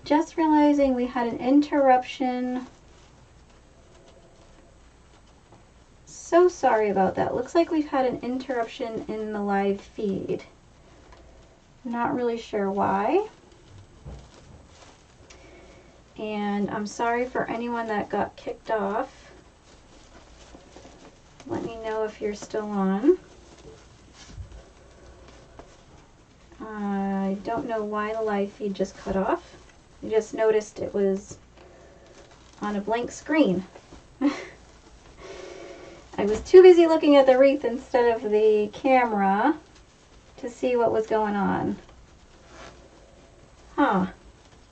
just realizing we had an interruption. So sorry about that. Looks like we've had an interruption in the live feed. Not really sure why. And I'm sorry for anyone that got kicked off. Let me know if you're still on. I don't know why the live feed just cut off. I just noticed it was on a blank screen. I was too busy looking at the wreath instead of the camera to see what was going on. Huh.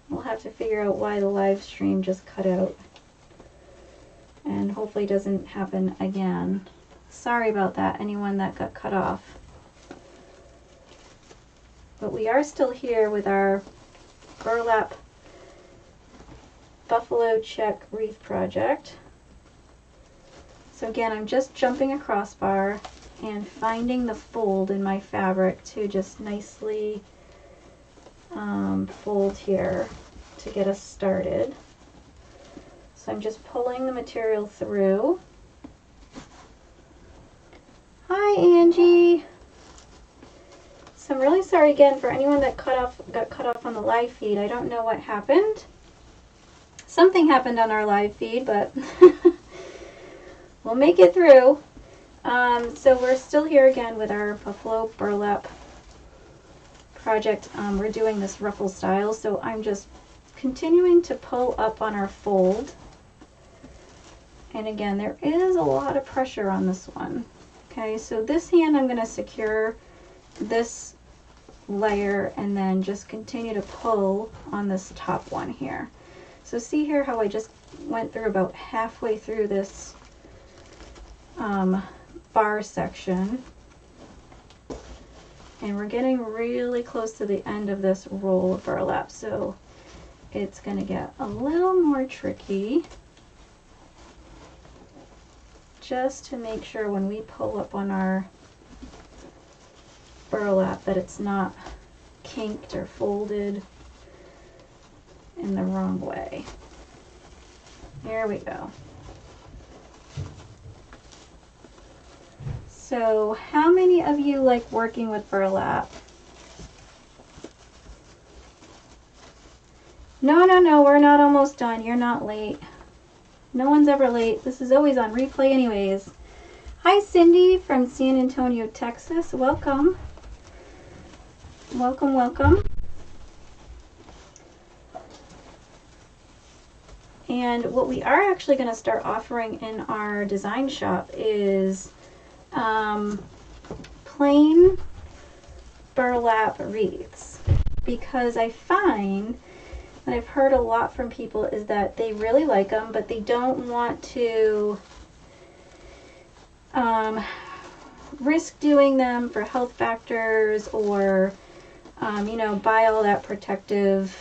We'll have to figure out why the live stream just cut out. And hopefully it doesn't happen again. Sorry about that, anyone that got cut off. But we are still here with our burlap buffalo check wreath project. So again, I'm just jumping a crossbar and finding the fold in my fabric to just nicely fold here to get us started. So I'm just pulling the material through. Hi, Angie. So I'm really sorry again for anyone that got cut off on the live feed. I don't know what happened. Something happened on our live feed, but we'll make it through. So we're still here again with our buffalo burlap project. We're doing this ruffle style, so I'm just continuing to pull up on our fold. And again, there is a lot of pressure on this one. Okay, so this hand I'm going to secure this layer and then just continue to pull on this top one here. So see here how I just went through about halfway through this bar section, and we're getting really close to the end of this roll of burlap, so it's going to get a little more tricky, just to make sure when we pull up on our burlap that it's not kinked or folded in the wrong way. There we go. So how many of you like working with burlap? No, we're not almost done. You're not late. No one's ever late. This is always on replay anyways. Hi, Cindy from San Antonio, Texas. Welcome. Welcome, welcome. And what we are actually going to start offering in our design shop is plain burlap wreaths, because I find that I've heard a lot from people is that they really like them, but they don't want to risk doing them for health factors, or you know, buy all that protective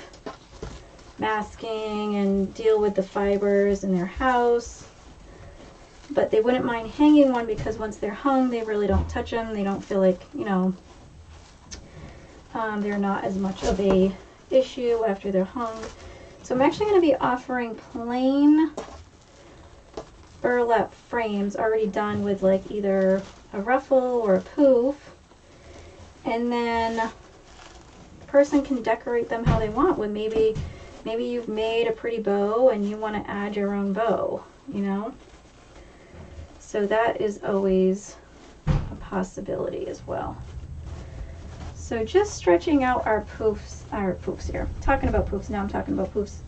masking and deal with the fibers in their house. But they wouldn't mind hanging one, because once they're hung, they really don't touch them. They don't feel like, you know, they're not as much of a issue after they're hung. So I'm actually going to be offering plain burlap frames already done with like either a ruffle or a poof, and then the person can decorate them how they want with maybe you've made a pretty bow and you want to add your own bow, you know. So that is always a possibility as well. So just stretching out our poofs here. Talking about poofs now, I'm talking about poofs.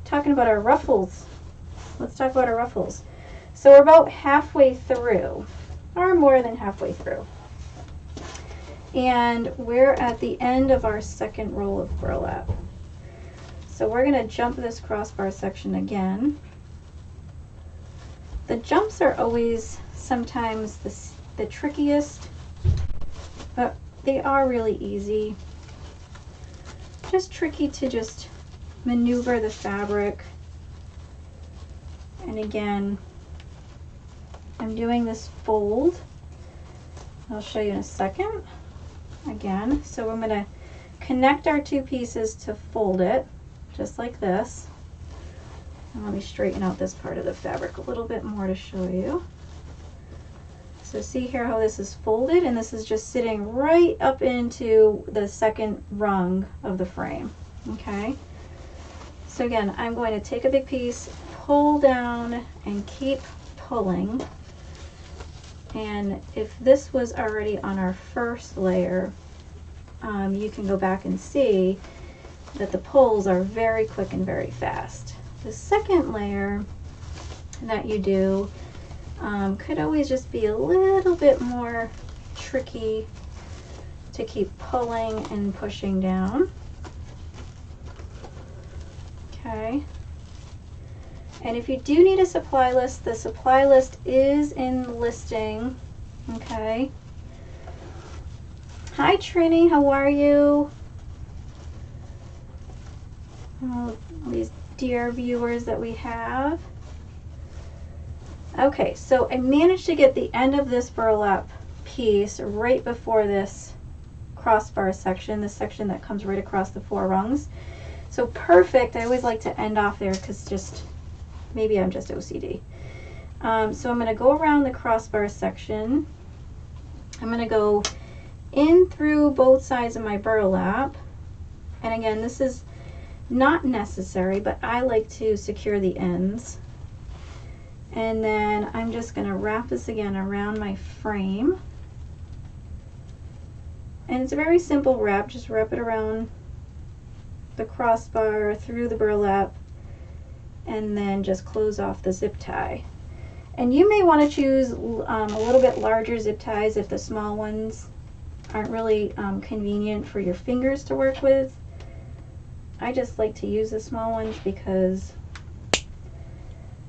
Talking about our ruffles. Let's talk about our ruffles. So we're about halfway through, or more than halfway through. And we're at the end of our second roll of burlap. So we're going to jump this crossbar section again. The jumps are always sometimes the trickiest, but they are really easy. Just tricky to just maneuver the fabric. And again, I'm doing this fold. I'll show you in a second. Again, so I'm going to connect our two pieces to fold it, just like this. And let me straighten out this part of the fabric a little bit more to show you. So see here how this is folded, and this is just sitting right up into the second rung of the frame, okay? So again, I'm going to take a big piece, pull down, and keep pulling. And if this was already on our first layer, you can go back and see that the pulls are very quick and very fast. The second layer that you do could always just be a little bit more tricky to keep pulling and pushing down. Okay. And if you do need a supply list, the supply list is in the listing. Okay. Hi Trini, how are you? Oh, all these dear viewers that we have. Okay, so I managed to get the end of this burlap piece right before this crossbar section, this section that comes right across the 4 rungs. So perfect. I always like to end off there because just, maybe I'm just OCD. So I'm going to go around the crossbar section. I'm going to go in through both sides of my burlap. And again, this is not necessary, but I like to secure the ends. And then I'm just going to wrap this again around my frame. And it's a very simple wrap. Just wrap it around the crossbar, through the burlap, and then just close off the zip tie. And you may want to choose a little bit larger zip ties if the small ones aren't really convenient for your fingers to work with. I just like to use the small ones because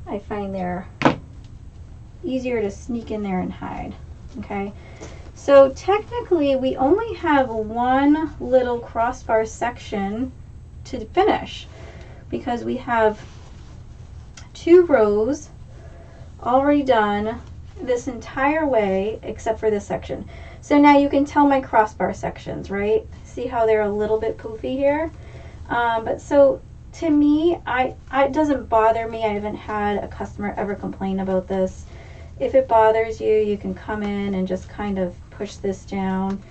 I find they're easier to sneak in there and hide. Okay, so technically we only have one little crossbar section to finish because we have 2 rows already done this entire way except for this section. So now you can tell my crossbar sections, right? See how they're a little bit poofy here? But so to me, it doesn't bother me. I haven't had a customer ever complain about this. If it bothers you, you can come in and just kind of push this down.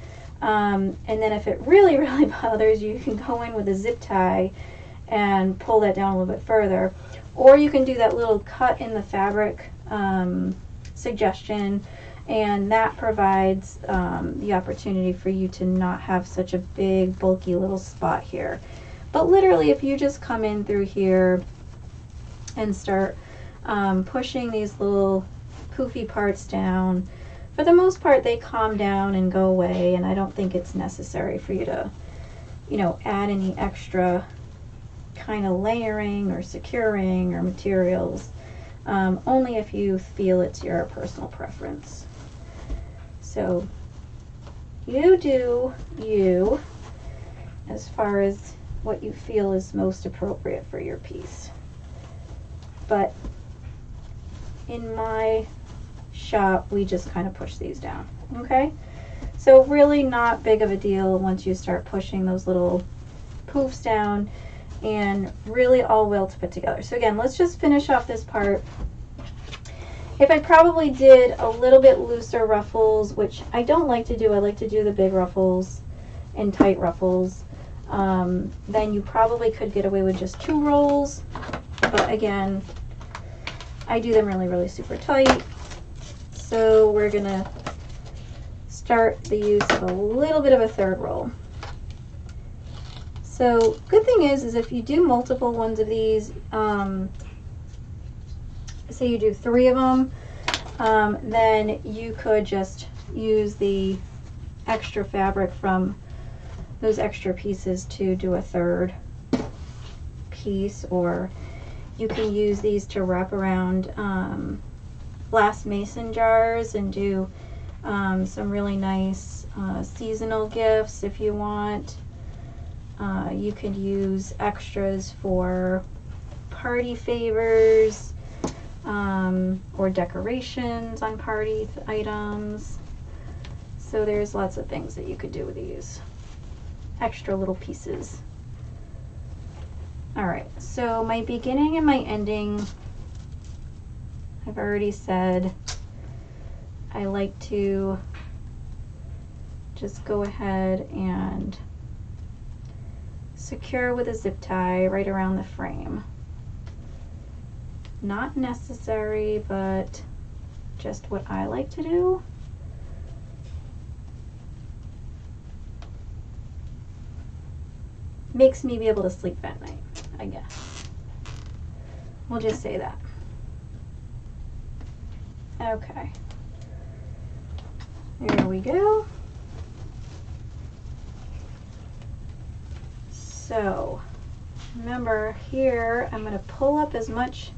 And then if it really, really bothers you, you can go in with a zip tie and pull that down a little bit further. Or you can do that little cut in the fabric suggestion, and that provides the opportunity for you to not have such a big, bulky little spot here. But literally, if you just come in through here and start pushing these little poofy parts down, for the most part, they calm down and go away, and I don't think it's necessary for you to, you know, add any extra kind of layering or securing or materials, only if you feel it's your personal preference. So you do you as far as what you feel is most appropriate for your piece. But in my shop, we just kind of push these down, okay? So really not big of a deal once you start pushing those little poofs down, and really all well to put together. So again, let's just finish off this part. If I probably did a little bit looser ruffles, which I don't like to do, I like to do the big ruffles and tight ruffles, then you probably could get away with just 2 rolls. But again, I do them really, really super tight. So we're gonna start the use of a little bit of a 3rd roll. So good thing is if you do multiple ones of these, say you do 3 of them, then you could just use the extra fabric from those extra pieces to do a 3rd piece, or you can use these to wrap around glass mason jars and do some really nice seasonal gifts if you want. You could use extras for party favors or decorations on party items. So there's lots of things that you could do with these extra little pieces. All right, so my beginning and my ending, I've already said I like to just go ahead and secure with a zip tie right around the frame. Not necessary, but just what I like to do. Makes me be able to sleep at night, I guess. We'll just say that. Okay. There we go. So, remember here, I'm going to pull up as much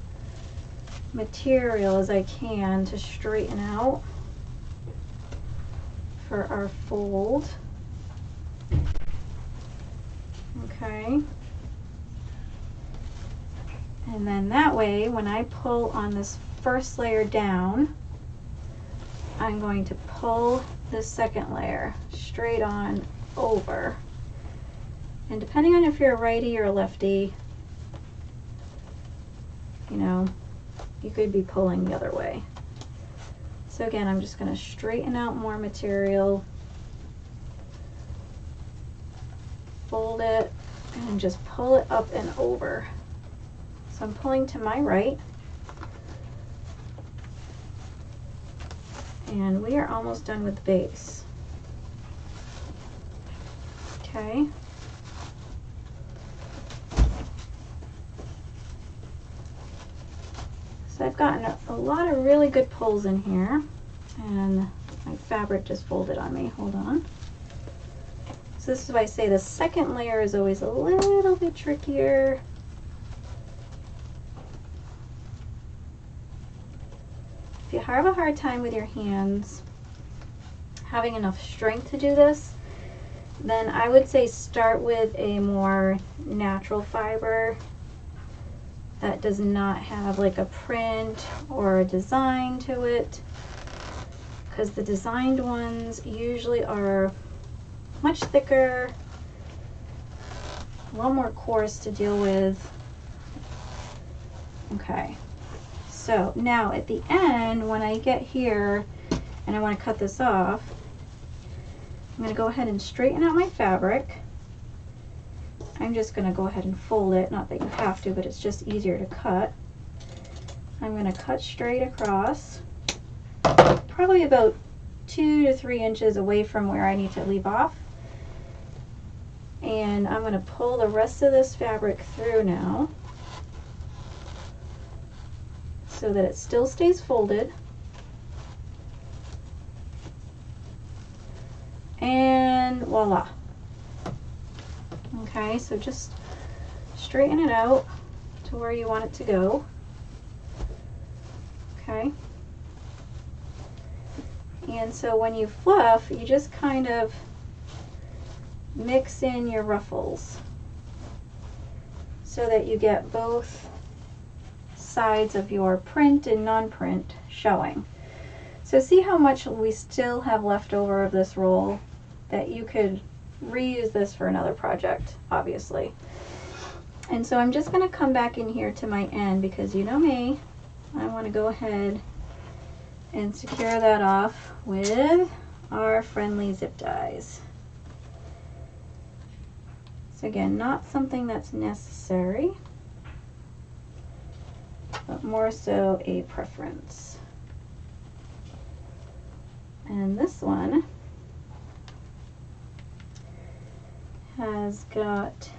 material as I can to straighten out for our fold. Okay. And then that way, when I pull on this first layer down, I'm going to pull this second layer straight on over. And depending on if you're a righty or a lefty, you know, you could be pulling the other way. So again, I'm just going to straighten out more material, fold it, and just pull it up and over. So I'm pulling to my right, and we are almost done with the base. Okay. So I've gotten a lot of really good pulls in here, and my fabric just folded on me. Hold on. So this is why I say the second layer is always a little bit trickier. If you have a hard time with your hands having enough strength to do this, then I would say start with a more natural fiber that does not have like a print or a design to it, because the designed ones usually are much thicker, a little more coarse to deal with. Okay, so now at the end, when I get here and I want to cut this off, I'm going to go ahead and straighten out my fabric. I'm just going to go ahead and fold it, not that you have to, but it's just easier to cut. I'm going to cut straight across, probably about 2 to 3 inches away from where I need to leave off. And I'm going to pull the rest of this fabric through now so that it still stays folded. And voila. Okay, so just straighten it out to where you want it to go. Okay. And so when you fluff, you just kind of mix in your ruffles so that you get both sides of your print and non-print showing. So see how much we still have left over of this roll, that you could reuse this for another project, obviously. And so I'm just going to come back in here to my end, because you know me, I want to go ahead and secure that off with our friendly zip ties. So again, not something that's necessary, but more so a preference. And this one has got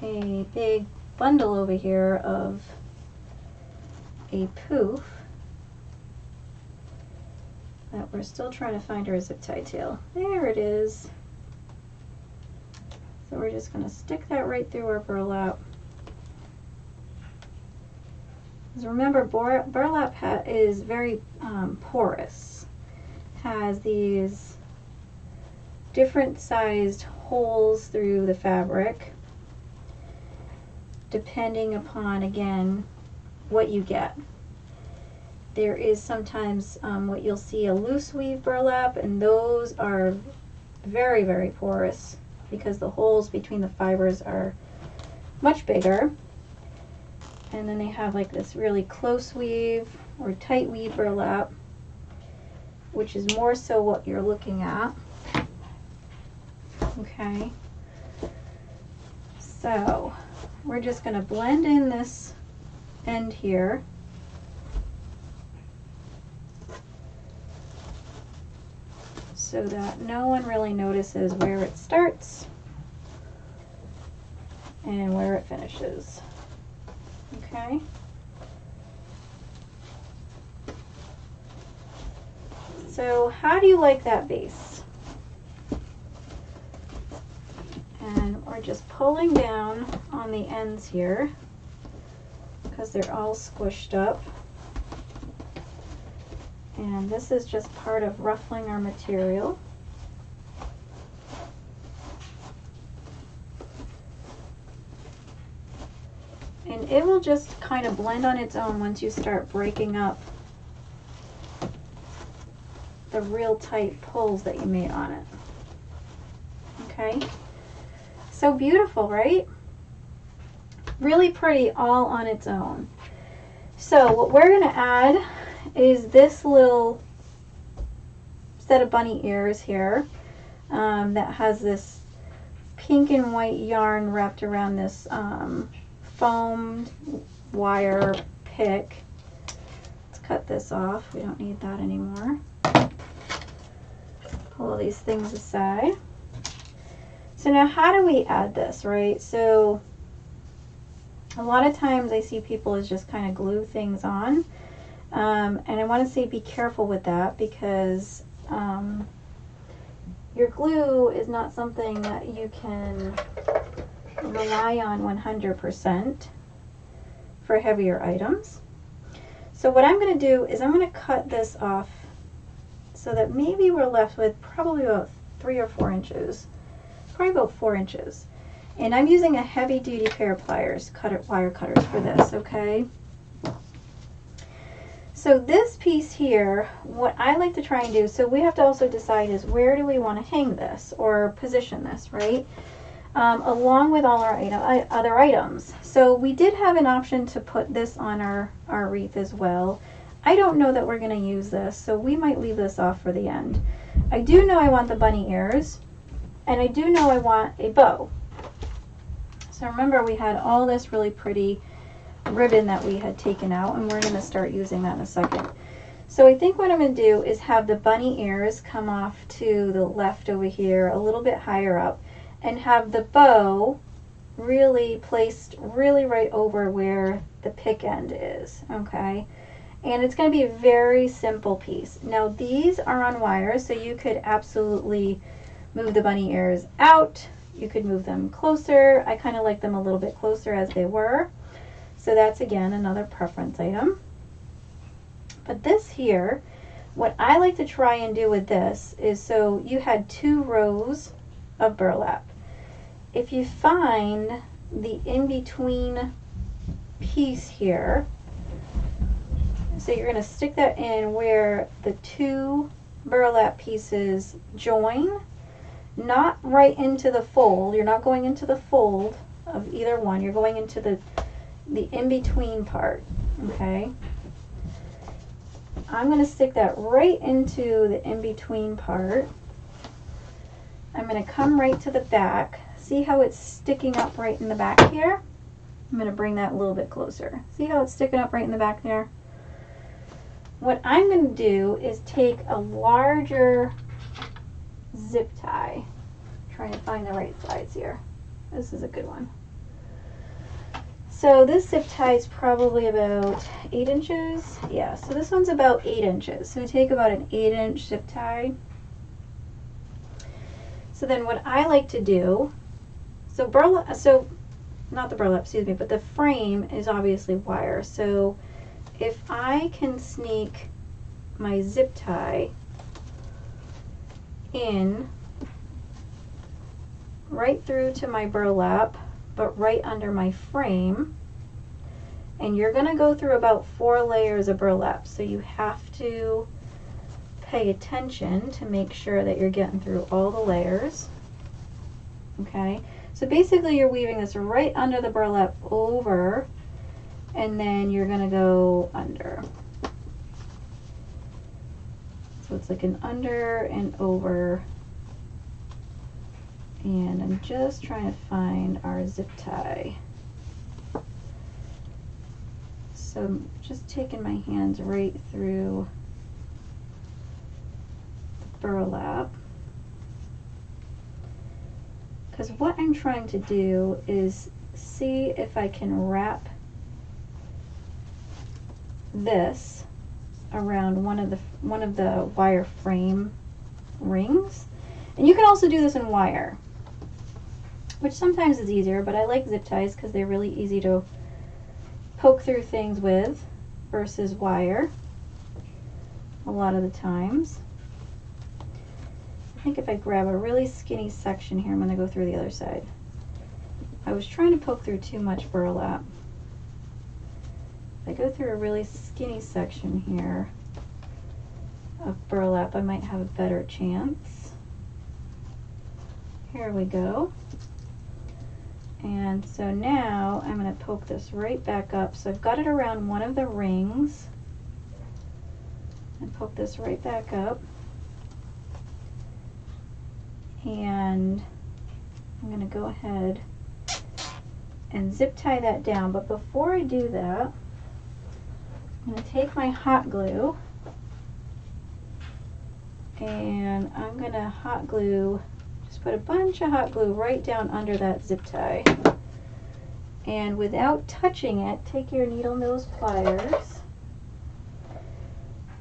a big bundle over here of a poof that we're still trying to find her zip tie tail. There it is. So we're just going to stick that right through our burlap. Because remember, burlap is very porous. Has these different sized holes through the fabric, depending upon, again, what you get. There is sometimes what you'll see, a loose weave burlap, and those are very, very porous, because the holes between the fibers are much bigger. And then they have like this really close weave or tight weave burlap, which is more so what you're looking at. Okay. So we're just going to blend in this end here. So that no one really notices where it starts and where it finishes. Okay. So how do you like that base? And we're just pulling down on the ends here because they're all squished up. And this is just part of ruffling our material. And it will just kind of blend on its own once you start breaking up the real tight pulls that you made on it. Okay, so beautiful, right? Really pretty all on its own. So what we're going to add is this little set of bunny ears here that has this pink and white yarn wrapped around this foamed wire pick. Let's cut this off. We don't need that anymore. Pull all these things aside. So now how do we add this, right? So a lot of times I see people is just kind of glue things on. And I want to say be careful with that because your glue is not something that you can rely on 100% for heavier items. So what I'm going to do is I'm going to cut this off so that maybe we're left with probably about 3 or 4 inches. Probably about 4 inches. And I'm using a heavy duty pair of pliers, wire cutters for this, okay? So this piece here, what I like to try and do, so we have to also decide is where do we want to hang this or position this, right? Along with all our other items. So we did have an option to put this on our wreath as well. I don't know that we're going to use this, so we might leave this off for the end. I do know I want the bunny ears, and I do know I want a bow. So remember we had all this really pretty ribbon that we had taken out, and we're going to start using that in a second. So I think what I'm going to do is have the bunny ears come off to the left over here a little bit higher up, and have the bow really placed really right over where the pick end is, okay? And it's going to be a very simple piece. Now these are on wires, so you could absolutely move the bunny ears out. You could move them closer. I kind of like them a little bit closer as they were. So that's again another preference item. But this here, what I like to try and do with this is, so you had 2 rows of burlap. If you find the in-between piece here, so you're going to stick that in where the 2 burlap pieces join, not right into the fold. You're not going into the fold of either one. You're going into the in-between part, okay? I'm going to stick that right into the in-between part. I'm going to come right to the back. See how it's sticking up right in the back here? I'm going to bring that a little bit closer. See how it's sticking up right in the back there? What I'm going to do is take a larger zip tie. I'm trying to find the right size here. This is a good one. So this zip tie is probably about 8 inches. Yeah, so this one's about 8 inches. So take about an 8-inch zip tie. So then what I like to do, so not the burlap, excuse me, but the frame is obviously wire. So if I can sneak my zip tie in right through to my burlap, but right under my frame, and you're going to go through about 4 layers of burlap, so you have to pay attention to make sure that you're getting through all the layers. Okay, So basically you're weaving this right under the burlap over, and then you're going to go under. So it's like an under and over. And I'm just trying to find our zip tie. So I'm just taking my hands right through the burlap. Because what I'm trying to do is see if I can wrap this around one of the wire frame rings. And you can also do this in wire, which sometimes is easier, but I like zip ties because they're really easy to poke through things with versus wire a lot of the times. I think if I grab a really skinny section here, I'm going to go through the other side. I was trying to poke through too much burlap. If I go through a really skinny section here of burlap, I might have a better chance. Here we go. And so now I'm going to poke this right back up. So I've got it around one of the rings. And poke this right back up. And I'm going to go ahead and zip tie that down. But before I do that, I'm going to take my hot glue and I'm going to hot glue, just put a bunch of hot glue right down under that zip tie. And without touching it, take your needle nose pliers.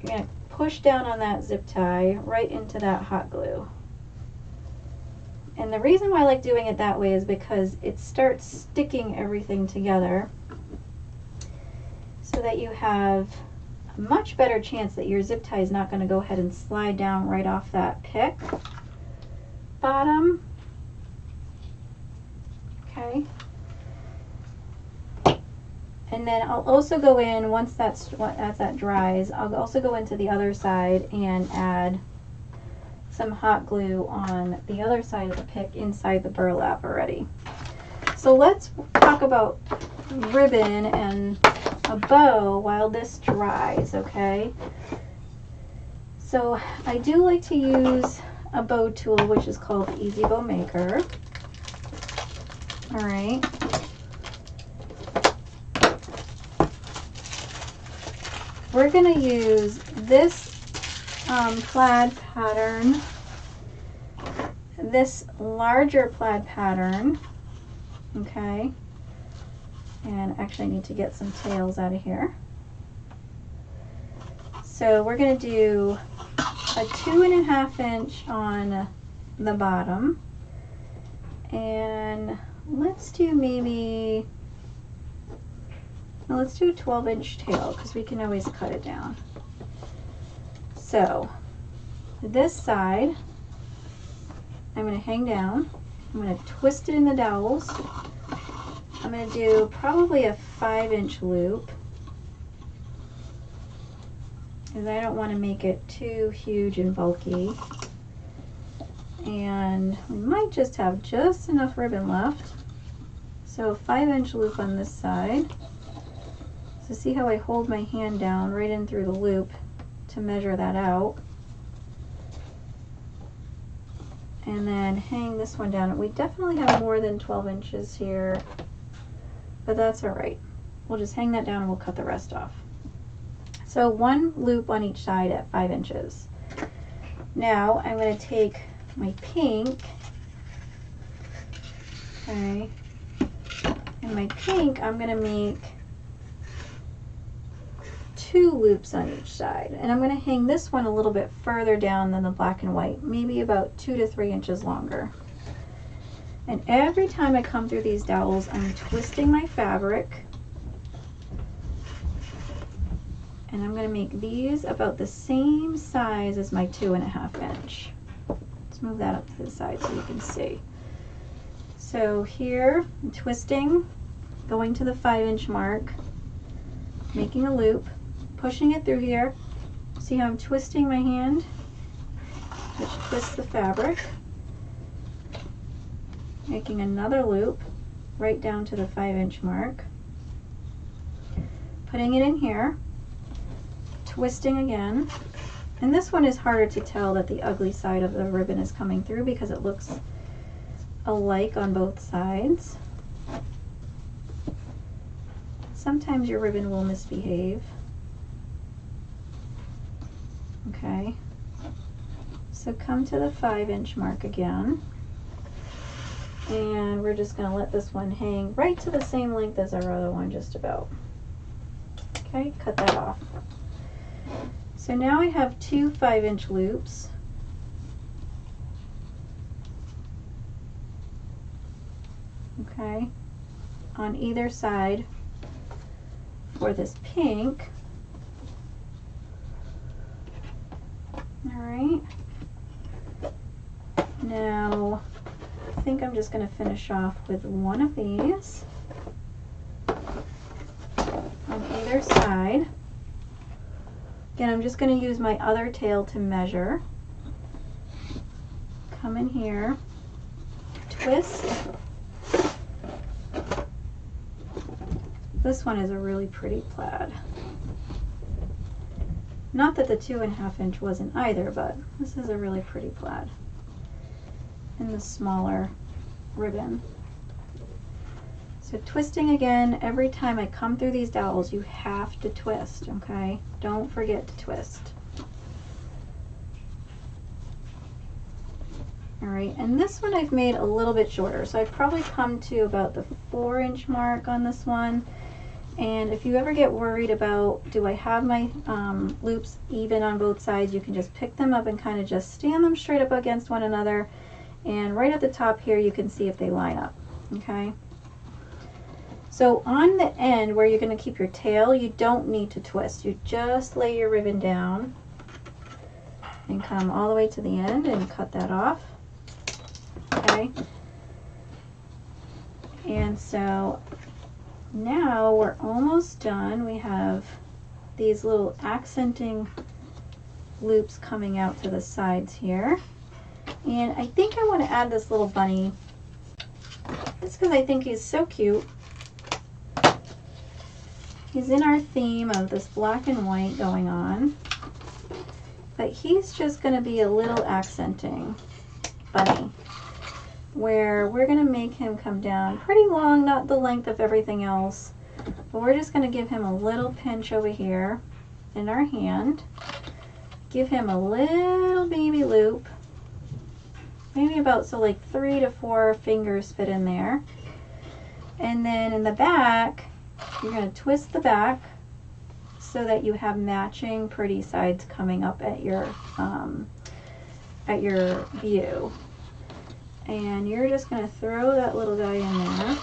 You're going to push down on that zip tie right into that hot glue. And the reason why I like doing it that way is because it starts sticking everything together so that you have a much better chance that your zip tie is not going to go ahead and slide down right off that pick bottom. Okay. And then I'll also go in, once that dries, I'll also go into the other side and add some hot glue on the other side of the pick inside the burlap already. So let's talk about ribbon and a bow while this dries, okay? So I do like to use a bow tool, which is called the Easy Bow Maker. All right. We're gonna use this plaid pattern, this larger plaid pattern, okay? And actually I need to get some tails out of here. So we're gonna do a 2.5 inch on the bottom, and let's do maybe, well, let's do a 12-inch tail because we can always cut it down. So this side, I'm going to hang down. I'm going to twist it in the dowels. I'm going to do probably a 5-inch loop because I don't want to make it too huge and bulky. And we might just have just enough ribbon left. So a 5-inch loop on this side. So see how I hold my hand down right in through the loop to measure that out. And then hang this one down. We definitely have more than 12 inches here, but that's all right. We'll just hang that down and we'll cut the rest off. So one loop on each side at 5 inches. Now I'm going to take my pink, okay, and my pink I'm going to make 2 loops on each side, and I'm going to hang this one a little bit further down than the black and white, maybe about 2 to 3 inches longer. And every time I come through these dowels, I'm twisting my fabric, and I'm going to make these about the same size as my 2.5 inch. Let's move that up to the side so you can see. So here I'm twisting, going to the 5-inch mark, making a loop, pushing it through here. See how I'm twisting my hand, which twists the fabric. making another loop right down to the 5-inch mark, putting it in here, twisting again, and this one is harder to tell that the ugly side of the ribbon is coming through because it looks alike on both sides. Sometimes your ribbon will misbehave. Okay, so come to the 5-inch mark again, and we're just going to let this one hang right to the same length as our other one, just about. Okay, cut that off. So now I have 2 5-inch loops. Okay, on either side for this pink. All right. Now, I think I'm just going to finish off with one of these on either side. Again, I'm just going to use my other tail to measure. Come in here, twist. This one is a really pretty plaid. Not that the 2.5 inch wasn't either, but this is a really pretty plaid in the smaller ribbon. So twisting again, every time I come through these dowels, you have to twist, okay? Don't forget to twist. All right, and this one I've made a little bit shorter, so I've probably come to about the 4-inch mark on this one. And if you ever get worried about, do I have my loops even on both sides, you can just pick them up and kind of just stand them straight up against one another. And right at the top here, you can see if they line up, okay? So on the end where you're going to keep your tail, you don't need to twist. You just lay your ribbon down and come all the way to the end and cut that off, okay? And so now we're almost done. We have these little accenting loops coming out to the sides here. And I think I want to add this little bunny just because I think he's so cute. He's in our theme of this black and white going on. But he's just going to be a little accenting bunny, where we're going to make him come down pretty long, not the length of everything else, but we're just going to give him a little pinch over here in our hand, give him a little baby loop, maybe about, so like 3 to 4 fingers fit in there, and then in the back, you're going to twist the back so that you have matching pretty sides coming up at your view. And you're just going to throw that little guy in there,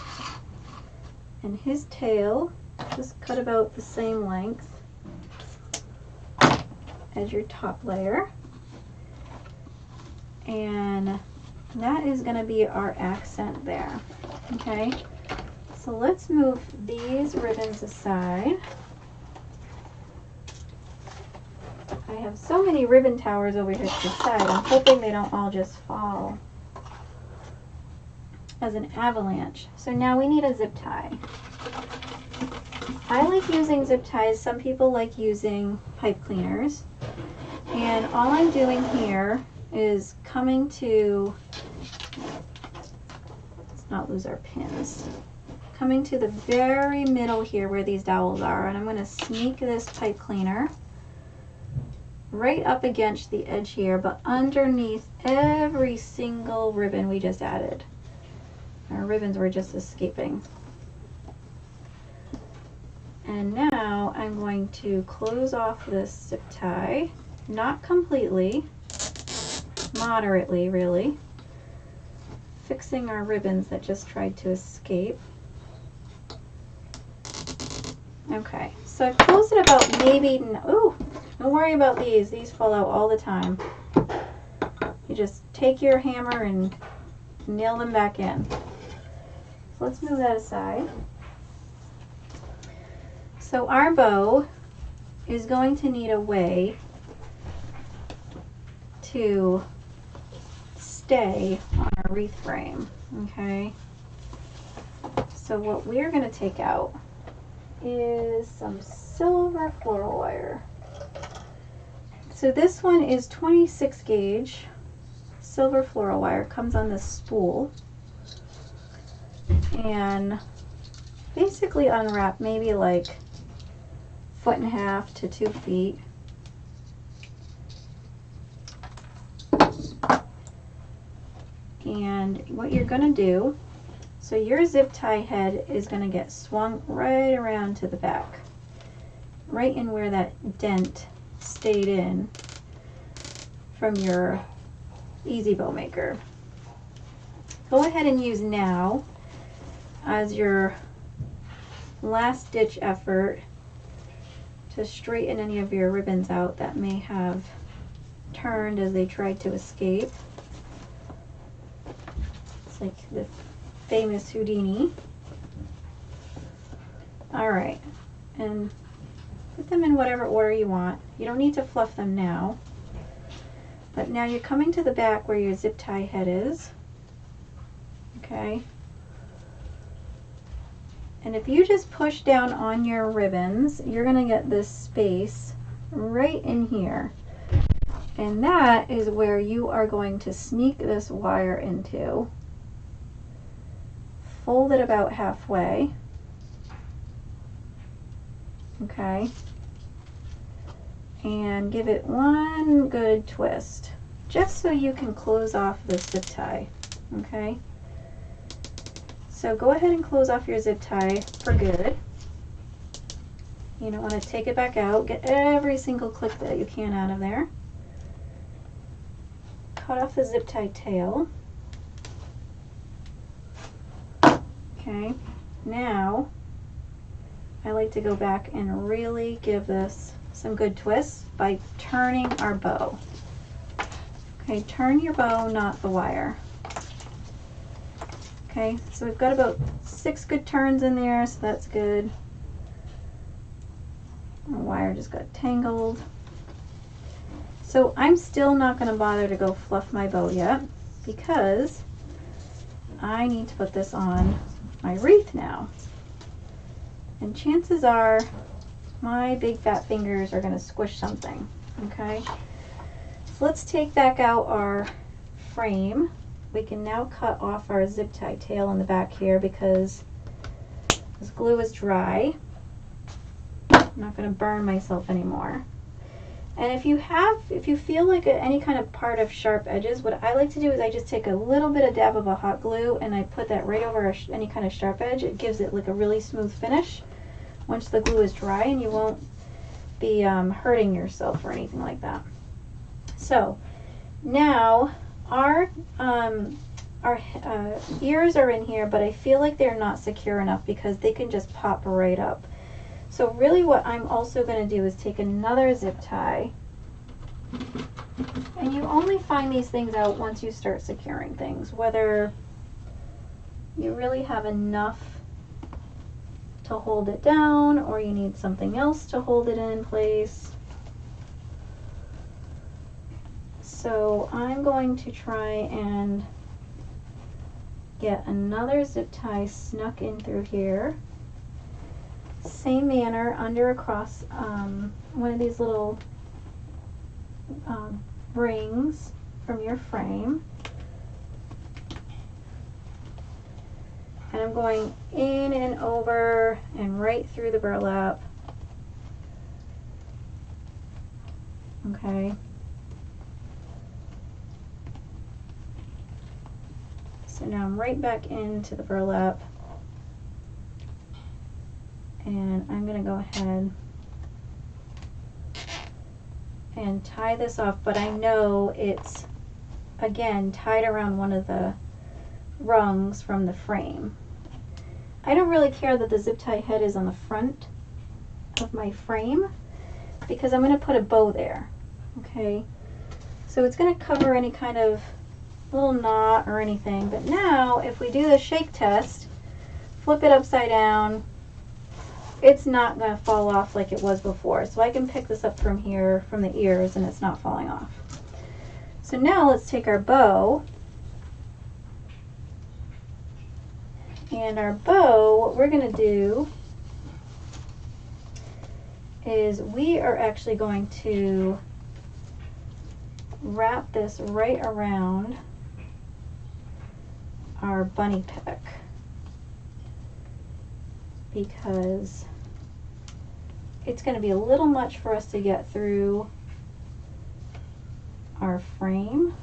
and his tail just cut about the same length as your top layer, and that is going to be our accent there. Okay, so let's move these ribbons aside. I have so many ribbon towers over here to the side, I'm hoping they don't all just fall as an avalanche. So now we need a zip tie. I like using zip ties. Some people like using pipe cleaners. And all I'm doing here is coming to, let's not lose our pins, coming to the very middle here where these dowels are, and I'm going to sneak this pipe cleaner right up against the edge here, but underneath every single ribbon we just added. Our ribbons were just escaping. And now I'm going to close off this zip tie, not completely, moderately really, fixing our ribbons that just tried to escape. Okay, so I've closed it about maybe, oh, don't worry about these fall out all the time. You just take your hammer and nail them back in. So let's move that aside. So our bow is going to need a way to stay on our wreath frame. Okay. So what we're going to take out is some silver floral wire. So this one is 26 gauge silver floral wire, comes on this spool, and basically unwrap maybe like 1.5 to 2 feet. And what you're going to do, so your zip tie head is going to get swung right around to the back, right in where that dent stayed in from your Easy Bow Maker. Go ahead and use now as your last ditch effort to straighten any of your ribbons out that may have turned as they tried to escape. It's like the famous Houdini. Alright, and put them in whatever order you want. You don't need to fluff them now. But now you're coming to the back where your zip tie head is. Okay. And if you just push down on your ribbons, you're going to get this space right in here. And that is where you are going to sneak this wire into. Fold it about halfway. Okay. And give it one good twist, just so you can close off the zip tie. Okay. So go ahead and close off your zip tie for good. You don't want to take it back out. Get every single clip that you can out of there. Cut off the zip tie tail. Okay. Now, I like to go back and really give this some good twists by turning our bow. Okay, turn your bow, not the wire. Okay, so we've got about 6 good turns in there, so that's good. Our wire just got tangled. So I'm still not going to bother to go fluff my bow yet, because I need to put this on my wreath now. And chances are my big fat fingers are going to squish something. Okay, so let's take back out our frame. We can now cut off our zip tie tail in the back here because this glue is dry. I'm not going to burn myself anymore. And if you feel like any kind of part of sharp edges, what I like to do is I just take a little bit of dab of a hot glue and I put that right over any kind of sharp edge. It gives it like a really smooth finish once the glue is dry, and you won't be hurting yourself or anything like that. So now our ears are in here, but I feel like they're not secure enough because they can just pop right up. So really what I'm also going to do is take another zip tie, and you only find these things out once you start securing things, whether you really have enough to hold it down or you need something else to hold it in place. So I'm going to try and get another zip tie snuck in through here. Same manner, under across one of these little rings from your frame. And I'm going in and over and right through the burlap. Okay. So now I'm right back into the burlap. And I'm going to go ahead and tie this off, but I know it's, again, tied around one of the rungs from the frame. I don't really care that the zip tie head is on the front of my frame because I'm going to put a bow there. Okay, so it's going to cover any kind of little knot or anything. But now if we do the shake test, flip it upside down, it's not going to fall off like it was before. So I can pick this up from here, from the ears, and it's not falling off. So now let's take our bow And our bow, what we're going to do is we are actually going to wrap this right around our bunny pick, because it's going to be a little much for us to get through our frame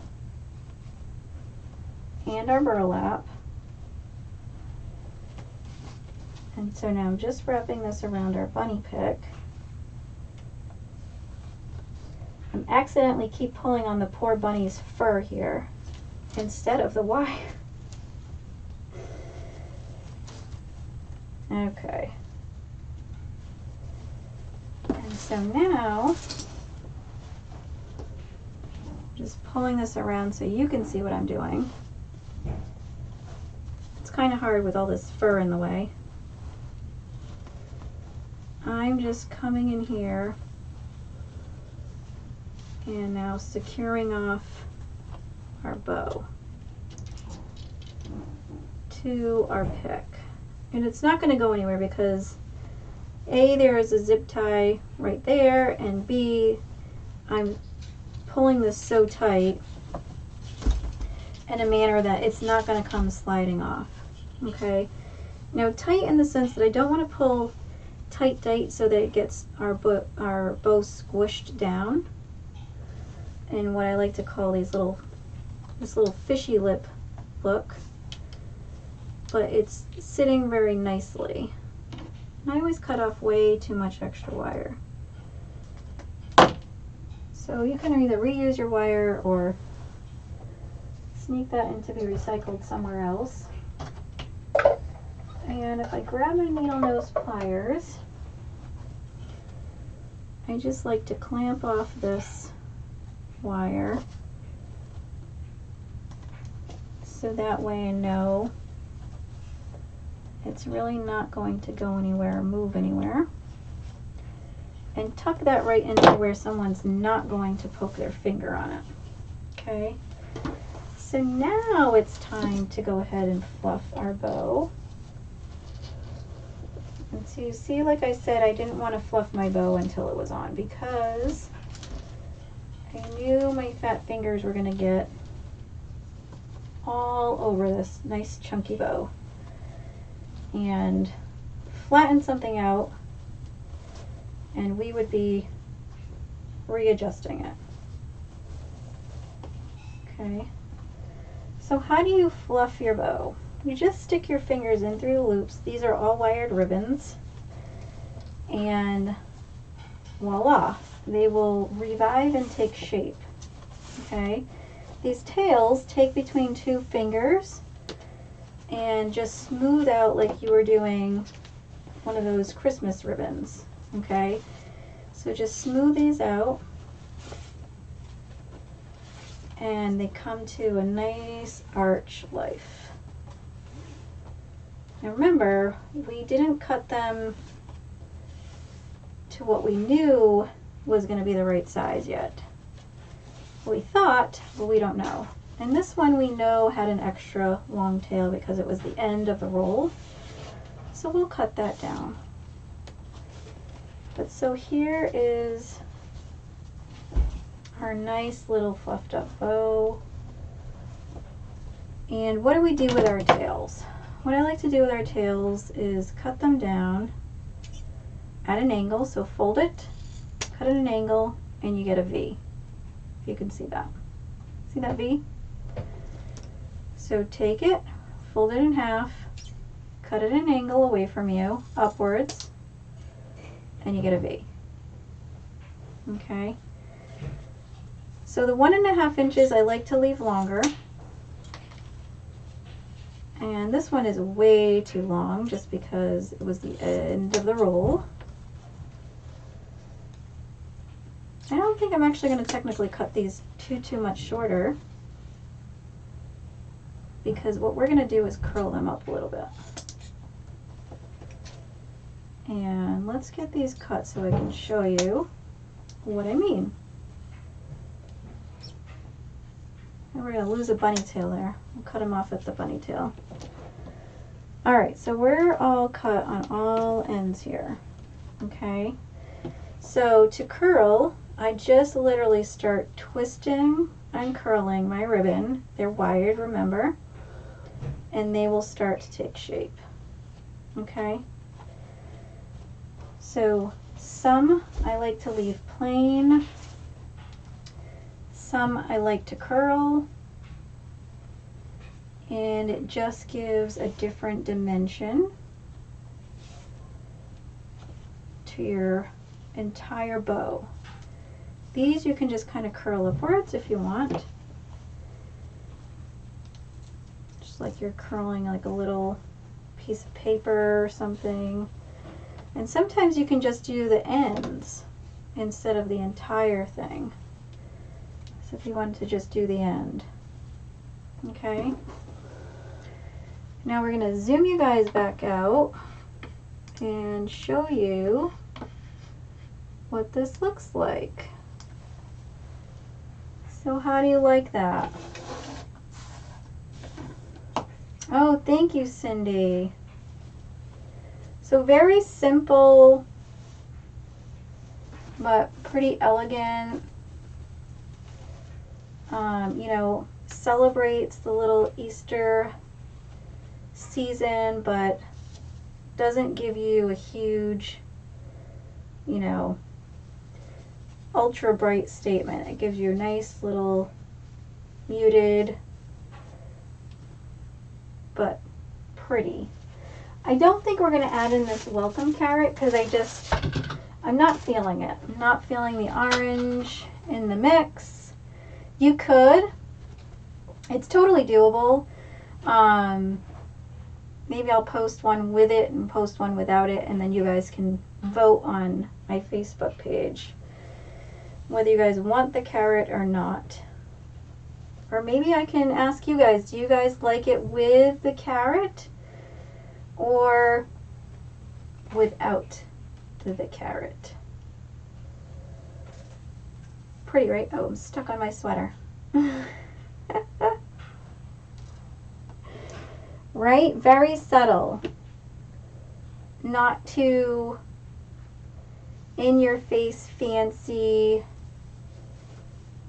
and our burlap. And so now I'm just wrapping this around our bunny pick. I'm accidentally keep pulling on the poor bunny's fur here instead of the wire. Okay. And so now, just pulling this around so you can see what I'm doing. It's kind of hard with all this fur in the way. I'm just coming in here and now securing off our bow to our pick. And it's not going to go anywhere because A, there is a zip tie right there, and B, I'm pulling this so tight in a manner that it's not going to come sliding off. Okay, now tight in the sense that I don't want to pull tight so that it gets our bow squished down in what I like to call this little fishy lip look, but it's sitting very nicely. And I always cut off way too much extra wire, so you can either reuse your wire or sneak that in to be recycled somewhere else. And if I grab my needle nose pliers, I just like to clamp off this wire so that way I know it's really not going to go anywhere or move anywhere. And tuck that right into where someone's not going to poke their finger on it. Okay, so now it's time to go ahead and fluff our bow. And so you see, like I said, I didn't want to fluff my bow until it was on because I knew my fat fingers were going to get all over this nice chunky bow and flatten something out, and we would be readjusting it. Okay, so how do you fluff your bow? You just stick your fingers in through the loops. These are all wired ribbons, and voila, they will revive and take shape. Okay, these tails take between 2 fingers and just smooth out like you were doing one of those Christmas ribbons. Okay, so just smooth these out and they come to a nice arch life. Now remember, we didn't cut them to what we knew was going to be the right size yet. We thought, but we don't know. And this one we know had an extra long tail because it was the end of the roll. So we'll cut that down. But so here is our nice little fluffed up bow. And what do we do with our tails? What I like to do with our tails is cut them down at an angle. So fold it, cut at an angle, and you get a V. If you can see that. See that V? So take it, fold it in half, cut it at an angle away from you, upwards, and you get a V. Okay. So the 1.5 inches I like to leave longer. And this one is way too long just because it was the end of the roll. I don't think I'm actually going to technically cut these too much shorter, because what we're going to do is curl them up a little bit. And let's get these cut so I can show you what I mean. And we're going to lose a bunny tail there. We'll cut them off at the bunny tail. All right, so we're all cut on all ends here. Okay, so to curl, I just literally start twisting and curling my ribbon. They're wired, remember, and they will start to take shape. Okay, so some I like to leave plain, some I like to curl, and it just gives a different dimension to your entire bow. These you can just kind of curl upwards if you want. Just like you're curling like a little piece of paper or something. And sometimes you can just do the ends instead of the entire thing. So if you wanted to just do the end. Okay. Now we're going to zoom you guys back out and show you what this looks like. So how do you like that? Oh, thank you, Cindy. So very simple, but pretty elegant. You know, celebrates the little Easter season, but doesn't give you a huge, you know, ultra bright statement. It gives you a nice little muted, but pretty. I don't think we're going to add in this welcome carrot because I'm not feeling it. I'm not feeling the orange in the mix. You could. It's totally doable. Maybe I'll post one with it and post one without it, and then you guys can vote on my Facebook page whether you guys want the carrot or not. Or maybe I can ask you guys, do you guys like it with the carrot or without the carrot? Pretty, right? Oh, I'm stuck on my sweater. Right? Very subtle. Not too in your face fancy,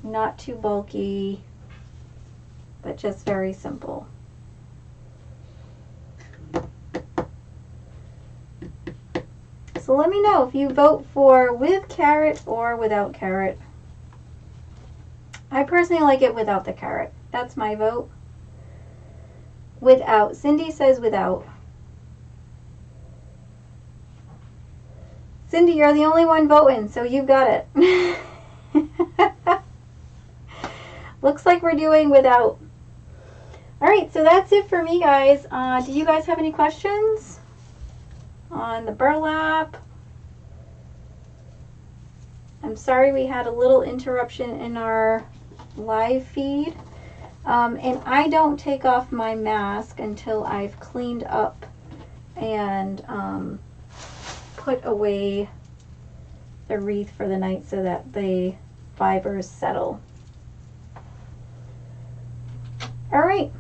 not too bulky, but just very simple. So let me know if you vote for with carrot or without carrot. I personally like it without the carrot. That's my vote. Without. Cindy says without. Cindy, you're the only one voting, so you've got it. Looks like we're doing without. All right, so that's it for me, guys. Do you guys have any questions on the burlap? I'm sorry we had a little interruption in our live feed. And I don't take off my mask until I've cleaned up and put away the wreath for the night so that the fibers settle. All right.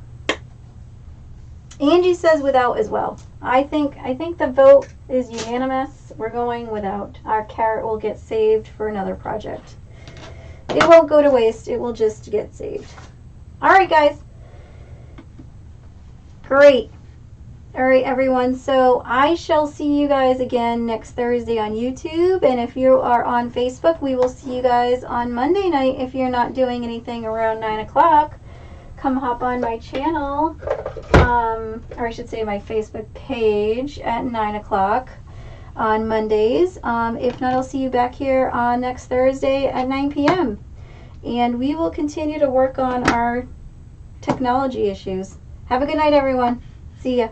Angie says without as well. I think the vote is unanimous. We're going without. Our carrot will get saved for another project. It won't go to waste. It will just get saved. All right, guys. Great. All right, everyone. So I shall see you guys again next Thursday on YouTube. And if you are on Facebook, we will see you guys on Monday night. If you're not doing anything around 9 o'clock, come hop on my channel, or I should say my Facebook page at 9 o'clock on Mondays. If not, I'll see you back here on next Thursday at 9 p.m. And we will continue to work on our technology issues. Have a good night, everyone. See ya.